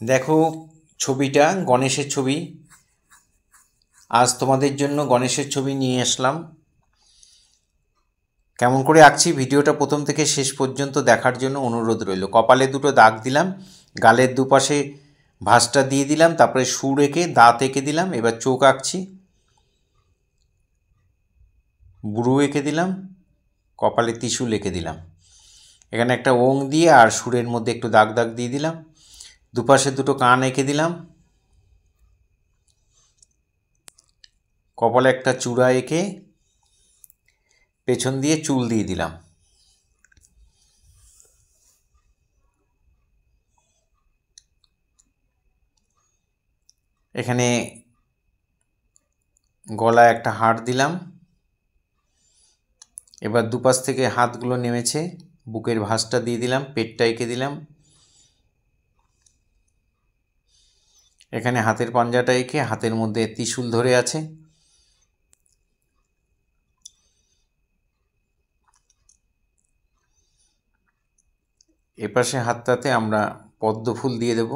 দেখো ছবিটা গণেশের ছবি। আজ তোমাদের জন্য গণেশের ছবি নিয়ে আসলাম। কেমন করে আঁকছি ভিডিওটা প্রথম থেকে শেষ পর্যন্ত দেখার জন্য অনুরোধ রইল। কপালে দুটো দাগ দিলাম, গালের দুপাশে ভাঁজটা দিয়ে দিলাম, তারপরে সুর এঁকে দাঁত এঁকে দিলাম। এবার চোখ আঁকছি, বুড়ো এঁকে দিলাম, কপালে ত্রিশূল এঁকে দিলাম। এখানে একটা ওং দিয়ে আর সুরের মধ্যে একটু দাগ দাগ দিয়ে দিলাম। দুপাশে দুটো কান এঁকে দিলাম, কপালে একটা চূড়া এঁকে পেছন দিয়ে চুল দিয়ে দিলাম। এখানে গলায় একটা হাড় দিলাম। এবার দুপাশ থেকে হাতগুলো নেমেছে, বুকের ভাঁজটা দিয়ে দিলাম, পেটটা এঁকে দিলাম। এখানে হাতের পাঞ্জাটা এঁকে হাতের মধ্যে ত্রিশূল ধরে আছে। এপাশে হাতটাতে আমরা পদ্ম ফুল দিয়ে দেব।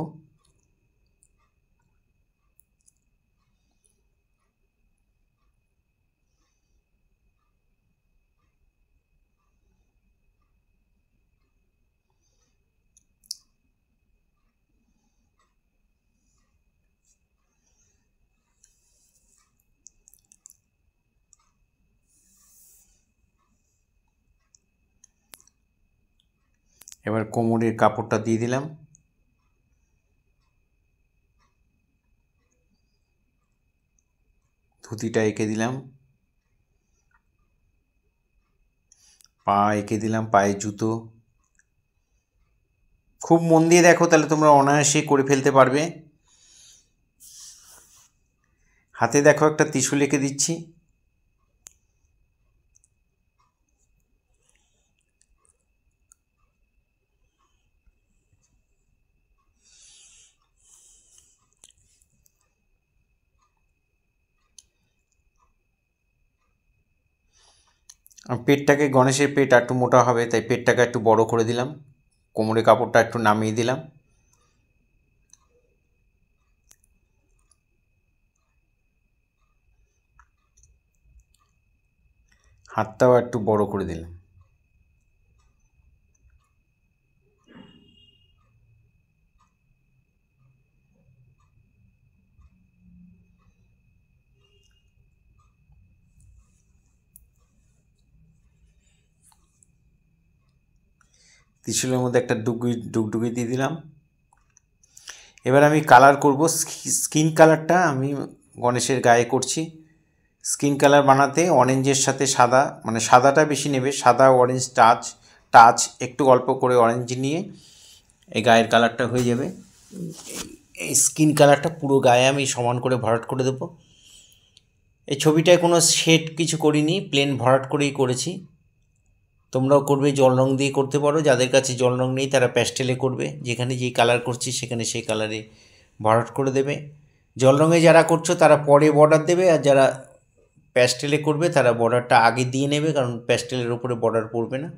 এবার কোমরের কাপড়টা দিয়ে দিলাম। ধুতিটা এঁকে দিলাম, পা এঁকে দিলাম, পায়ে জুতো। খুব মন দিয়ে দেখো, তাহলে তোমরা অনায়াসে করে ফেলতে পারবে। হাতে দেখো একটা ত্রিশূল এঁকে দিচ্ছি। পেটটাকে, গণেশের পেট একটু মোটা হবে, তাই পেটটাকে একটু বড় করে দিলাম। কোমরে কাপড়টা একটু নামিয়ে দিলাম। হাতটাও একটু বড় করে দিলাম। ত্রিশূলের মধ্যে একটা ডুগডুগি দিয়ে দিলাম। এবার আমি কালার করব। স্কিন কালারটা আমি গণেশের গায়ে করছি। স্কিন কালার বানাতে অরেঞ্জের সাথে সাদা, মানে সাদাটা বেশি নেবে, সাদা অরেঞ্জ টাচ একটু অল্প করে অরেঞ্জ নিয়ে এই গায়ের কালারটা হয়ে যাবে। এই স্কিন কালারটা পুরো গায়ে আমি সমান করে ভরাট করে দেবো। এই ছবিটায় কোনো শেড কিছু করিনি, প্লেন ভরাট করেই করেছি। তোমরাও করবে, জল রং দিয়ে করতে পারো। যাদের কাছে জল রং নেই তারা প্যাস্টেলে করবে। যেখানে যেই কালার করছি সেখানে সেই কালারে ভরাট করে দেবে। জল রঙে যারা করছো তারা পরে বর্ডার দেবে, আর যারা প্যাস্টেলে করবে তারা বর্ডারটা আগে দিয়ে নেবে, কারণ প্যাস্টেলের ওপরে বর্ডার পড়বে না।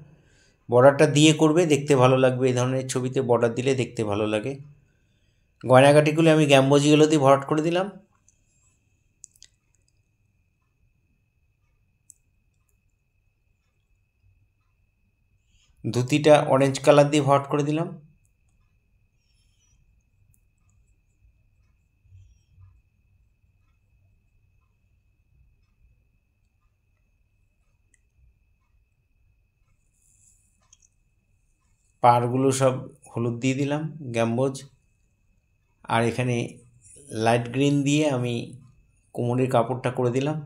বর্ডারটা দিয়ে করবে, দেখতে ভালো লাগবে। এই ধরনের ছবিতে বর্ডার দিলে দেখতে ভালো লাগে। গয়নাগাটিগুলো আমি গ্যাম্বোজিগুলো দিয়ে ভরাট করে দিলাম। ধুতিটা অরেঞ্জ কালার দিয়ে ভরাট করে দিলাম। পাড়গুলো সব হলুদ দিয়ে দিলাম, গ্যাম্বোজ। আর এখানে লাইট গ্রিন দিয়ে আমি কোমরের কাপড়টা করে দিলাম।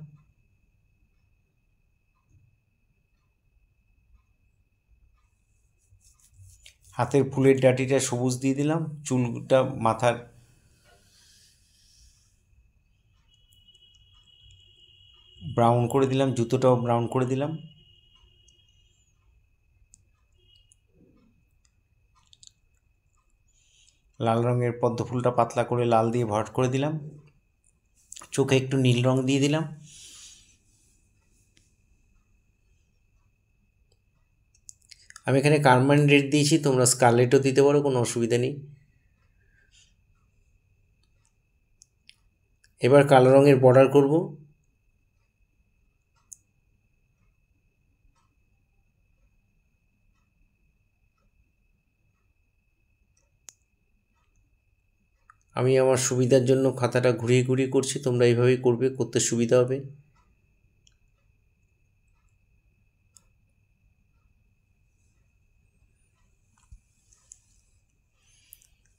হাতের ফুলের ডাঁটিটা সবুজ দিয়ে দিলাম। চুলটা মাথার ব্রাউন করে দিলাম, জুতোটাও ব্রাউন করে দিলাম। লাল রঙের পদ্ম ফুলটা পাতলা করে লাল দিয়ে ভরাট করে দিলাম। চোখে একটু নীল রং দিয়ে দিলাম। আমি এখানে কারমাইন রেড দিয়েছি, তোমরা স্কারলেটও দিতে পারো, কোনো অসুবিধা নেই। এবার কালো রঙের বর্ডার করব। আমি আমার সুবিধার জন্য খাতাটা ঘুরিয়ে ঘুরিয়ে করছি, তোমরা এইভাবেই করবে, করতে সুবিধা হবে।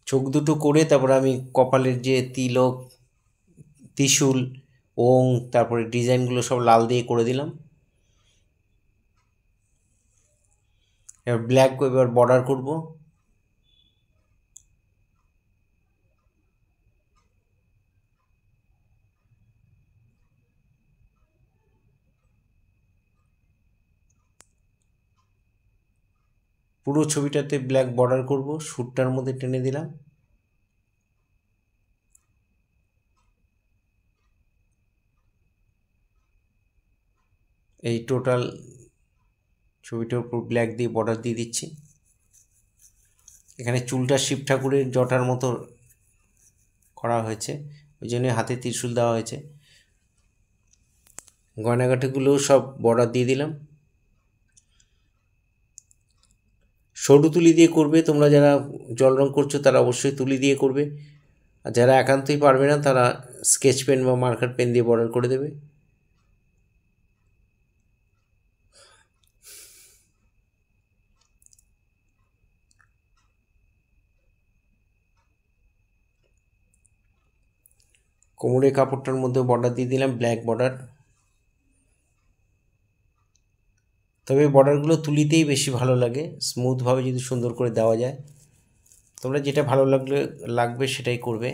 চোখ দুটো করে তারপরে আমি কপালের যে তিলক, ত্রিশূল, ওং, তারপরে ডিজাইনগুলো সব লাল দিয়ে করে দিলাম। এবার ব্ল্যাক এবার বর্ডার করব। পুরো ছবিটাতে ব্ল্যাক বর্ডার করব, সুটটার মধ্যে টেনে দিলাম। এই টোটাল ছবিটার উপর ব্ল্যাক দিয়ে বর্ডার দিয়ে দিচ্ছি। এখানে চুলটা শিব ঠাকুরের জটার মতো করা হয়েছে, ওই জন্য হাতে ত্রিশূল দেওয়া হয়েছে। গয়নাগাটিগুলোও সব বর্ডার দিয়ে দিলাম। সরু তুলি দিয়ে করবে, তোমরা যারা জল রং করছো তারা অবশ্যই তুলি দিয়ে করবে, আর যারা একান্তই পারবে না তারা স্কেচ পেন বা মার্কার পেন দিয়ে বর্ডার করে দেবে। কোমরের কাপড়টার মধ্যে বর্ডার দিয়ে দিলাম, ব্ল্যাক বর্ডার। তবে বর্ডারগুলো তুলিতেই বেশি ভালো লাগে, স্মুথভাবে যদি সুন্দর করে দেওয়া যায়। তোমরা যেটা ভালো লাগবে সেটাই করবে।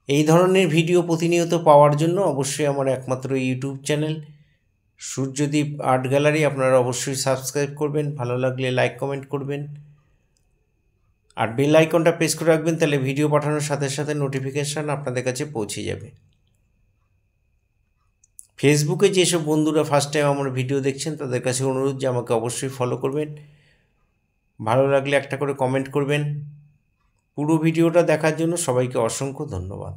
এই ধরনের ভিডিও প্রতিনিয়ত পাওয়ার জন্য অবশ্যই আমার একমাত্র YouTube channel Suryadip art gallery আপনারা অবশ্যই সাবস্ক্রাইব করবেন, ভালো লাগলে লাইক কমেন্ট করবেন, আর বেল আইকনটা প্রেস করে রাখবেন, তাহলে ভিডিও পাঠানোর সাথে সাথে নোটিফিকেশান আপনাদের কাছে পৌঁছে যাবে। ফেসবুকে যেসব বন্ধুরা ফার্স্ট টাইম আমার ভিডিও দেখছেন তাদের কাছে অনুরোধ যে আমাকে অবশ্যই ফলো করবেন, ভালো লাগলে একটা করে কমেন্ট করবেন। পুরো ভিডিওটা দেখার জন্য সবাইকে অসংখ্য ধন্যবাদ।